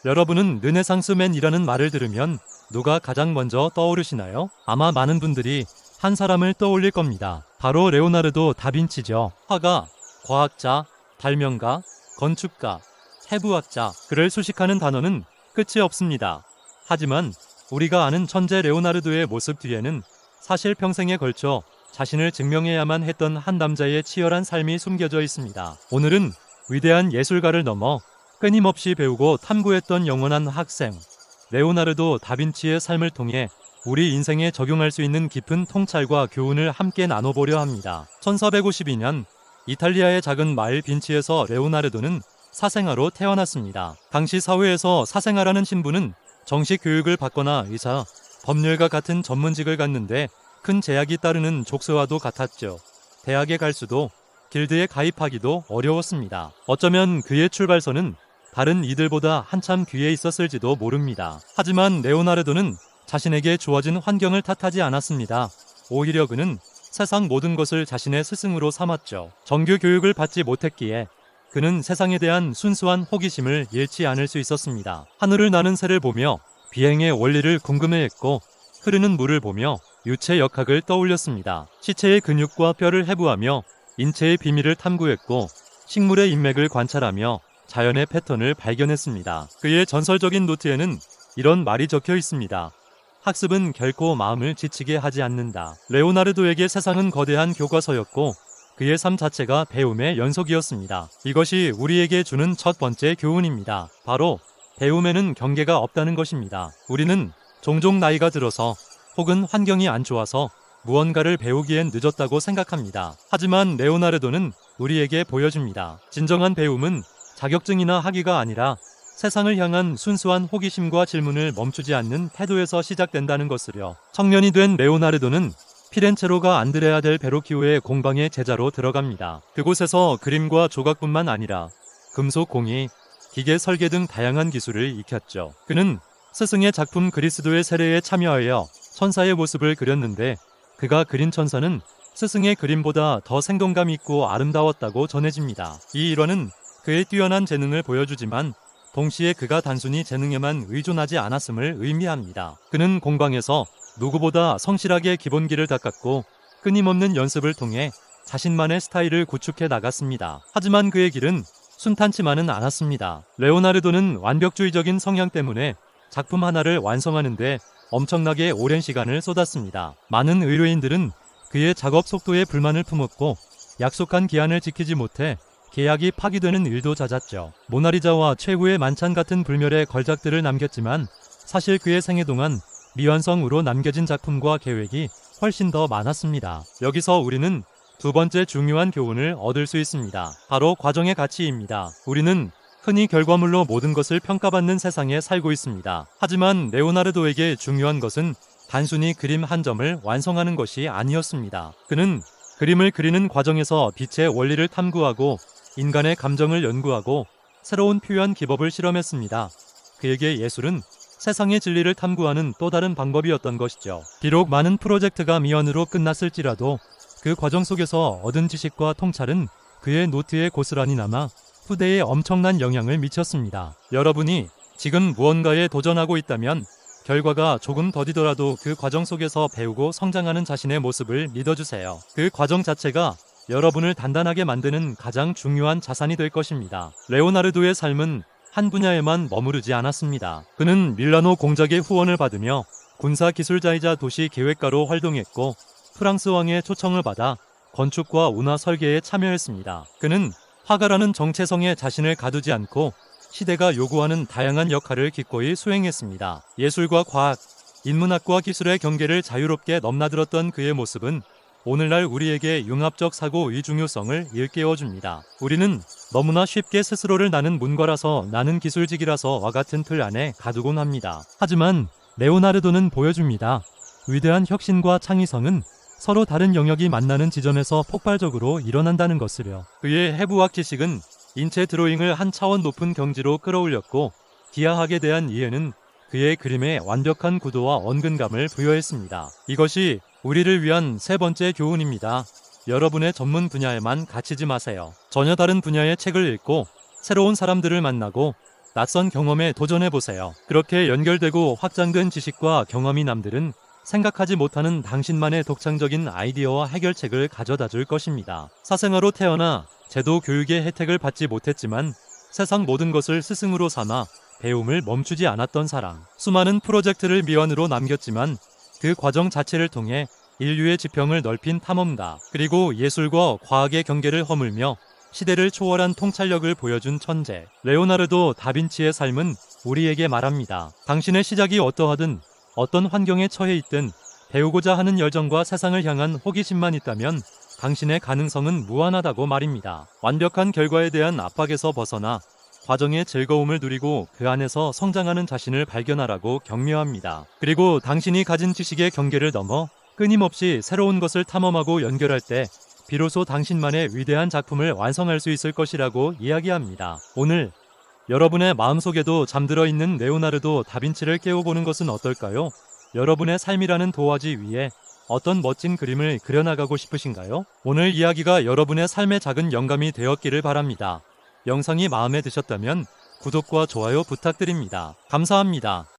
여러분은 르네상스맨이라는 말을 들으면 누가 가장 먼저 떠오르시나요? 아마 많은 분들이 한 사람을 떠올릴 겁니다. 바로 레오나르도 다빈치죠. 화가, 과학자, 발명가, 건축가, 해부학자, 그를 수식하는 단어는 끝이 없습니다. 하지만 우리가 아는 천재 레오나르도의 모습 뒤에는 사실 평생에 걸쳐 자신을 증명해야만 했던 한 남자의 치열한 삶이 숨겨져 있습니다. 오늘은 위대한 예술가를 넘어 끊임없이 배우고 탐구했던 영원한 학생 레오나르도 다빈치의 삶을 통해 우리 인생에 적용할 수 있는 깊은 통찰과 교훈을 함께 나눠보려 합니다. 1452년 이탈리아의 작은 마을 빈치에서 레오나르도는 사생아로 태어났습니다. 당시 사회에서 사생아라는 신분은 정식 교육을 받거나 의사, 법률가 같은 전문직을 갖는데 큰 제약이 따르는 족쇄와도 같았죠. 대학에 갈 수도 길드에 가입하기도 어려웠습니다. 어쩌면 그의 출발선은 다른 이들보다 한참 뒤에 있었을지도 모릅니다. 하지만 레오나르도는 자신에게 주어진 환경을 탓하지 않았습니다. 오히려 그는 세상 모든 것을 자신의 스승으로 삼았죠. 정규 교육을 받지 못했기에 그는 세상에 대한 순수한 호기심을 잃지 않을 수 있었습니다. 하늘을 나는 새를 보며 비행의 원리를 궁금해했고 흐르는 물을 보며 유체 역학을 떠올렸습니다. 시체의 근육과 뼈를 해부하며 인체의 비밀을 탐구했고 식물의 인맥을 관찰하며 자연의 패턴을 발견했습니다. 그의 전설적인 노트에는 이런 말이 적혀 있습니다. 학습은 결코 마음을 지치게 하지 않는다. 레오나르도에게 세상은 거대한 교과서였고 그의 삶 자체가 배움의 연속이었습니다. 이것이 우리에게 주는 첫 번째 교훈입니다. 바로 배움에는 경계가 없다는 것입니다. 우리는 종종 나이가 들어서 혹은 환경이 안 좋아서 무언가를 배우기엔 늦었다고 생각합니다. 하지만 레오나르도는 우리에게 보여줍니다. 진정한 배움은 자격증이나 학위가 아니라 세상을 향한 순수한 호기심과 질문을 멈추지 않는 태도에서 시작된다는 것을요. 청년이 된 레오나르도는 피렌체로가 안드레아 델 베로키오의 공방의 제자로 들어갑니다. 그곳에서 그림과 조각뿐만 아니라 금속 공예, 기계 설계 등 다양한 기술을 익혔죠. 그는 스승의 작품 그리스도의 세례에 참여하여 천사의 모습을 그렸는데 그가 그린 천사는 스승의 그림보다 더 생동감 있고 아름다웠다고 전해집니다. 이 일화는 그의 뛰어난 재능을 보여주지만 동시에 그가 단순히 재능에만 의존하지 않았음을 의미합니다. 그는 공방에서 누구보다 성실하게 기본기를 닦았고 끊임없는 연습을 통해 자신만의 스타일을 구축해 나갔습니다. 하지만 그의 길은 순탄치만은 않았습니다. 레오나르도는 완벽주의적인 성향 때문에 작품 하나를 완성하는데 엄청나게 오랜 시간을 쏟았습니다. 많은 의뢰인들은 그의 작업 속도에 불만을 품었고 약속한 기한을 지키지 못해 계약이 파기되는 일도 잦았죠. 모나리자와 최후의 만찬 같은 불멸의 걸작들을 남겼지만 사실 그의 생애 동안 미완성으로 남겨진 작품과 계획이 훨씬 더 많았습니다. 여기서 우리는 두 번째 중요한 교훈을 얻을 수 있습니다. 바로 과정의 가치입니다. 우리는 흔히 결과물로 모든 것을 평가받는 세상에 살고 있습니다. 하지만 레오나르도에게 중요한 것은 단순히 그림 한 점을 완성하는 것이 아니었습니다. 그는 그림을 그리는 과정에서 빛의 원리를 탐구하고 인간의 감정을 연구하고 새로운 표현 기법을 실험했습니다. 그에게 예술은 세상의 진리를 탐구하는 또 다른 방법이었던 것이죠. 비록 많은 프로젝트가 미완으로 끝났을지라도 그 과정 속에서 얻은 지식과 통찰은 그의 노트에 고스란히 남아 후대에 엄청난 영향을 미쳤습니다. 여러분이 지금 무언가에 도전하고 있다면 결과가 조금 더디더라도 그 과정 속에서 배우고 성장하는 자신의 모습을 믿어주세요. 그 과정 자체가 여러분을 단단하게 만드는 가장 중요한 자산이 될 것입니다. 레오나르도의 삶은 한 분야에만 머무르지 않았습니다. 그는 밀라노 공작의 후원을 받으며 군사기술자이자 도시 계획가로 활동했고 프랑스 왕의 초청을 받아 건축과 운하 설계에 참여했습니다. 그는 화가라는 정체성에 자신을 가두지 않고 시대가 요구하는 다양한 역할을 기꺼이 수행했습니다. 예술과 과학, 인문학과 기술의 경계를 자유롭게 넘나들었던 그의 모습은 오늘날 우리에게 융합적 사고의 중요성을 일깨워줍니다. 우리는 너무나 쉽게 스스로를 나는 문과라서 나는 기술직이라서와 같은 틀 안에 가두곤 합니다. 하지만 레오나르도는 보여줍니다. 위대한 혁신과 창의성은 서로 다른 영역이 만나는 지점에서 폭발적으로 일어난다는 것을요. 그의 해부학 지식은 인체 드로잉을 한 차원 높은 경지로 끌어올렸고 기하학에 대한 이해는 그의 그림에 완벽한 구도와 언근감을 부여했습니다. 이것이 우리를 위한 세 번째 교훈입니다. 여러분의 전문 분야에만 갇히지 마세요. 전혀 다른 분야의 책을 읽고 새로운 사람들을 만나고 낯선 경험에 도전해보세요. 그렇게 연결되고 확장된 지식과 경험이 남들은 생각하지 못하는 당신만의 독창적인 아이디어와 해결책을 가져다 줄 것입니다. 사생아로 태어나 제도 교육의 혜택을 받지 못했지만 세상 모든 것을 스승으로 삼아 배움을 멈추지 않았던 사람. 수많은 프로젝트를 미완으로 남겼지만 그 과정 자체를 통해 인류의 지평을 넓힌 탐험가. 그리고 예술과 과학의 경계를 허물며 시대를 초월한 통찰력을 보여준 천재. 레오나르도 다빈치의 삶은 우리에게 말합니다. 당신의 시작이 어떠하든 어떤 환경에 처해 있든 배우고자 하는 열정과 세상을 향한 호기심만 있다면 당신의 가능성은 무한하다고 말입니다. 완벽한 결과에 대한 압박에서 벗어나 과정의 즐거움을 누리고 그 안에서 성장하는 자신을 발견하라고 격려합니다. 그리고 당신이 가진 지식의 경계를 넘어 끊임없이 새로운 것을 탐험하고 연결할 때 비로소 당신만의 위대한 작품을 완성할 수 있을 것이라고 이야기합니다. 오늘 여러분의 마음속에도 잠들어 있는 레오나르도 다빈치를 깨워보는 것은 어떨까요? 여러분의 삶이라는 도화지 위에 어떤 멋진 그림을 그려나가고 싶으신가요? 오늘 이야기가 여러분의 삶의 작은 영감이 되었기를 바랍니다. 영상이 마음에 드셨다면 구독과 좋아요 부탁드립니다. 감사합니다.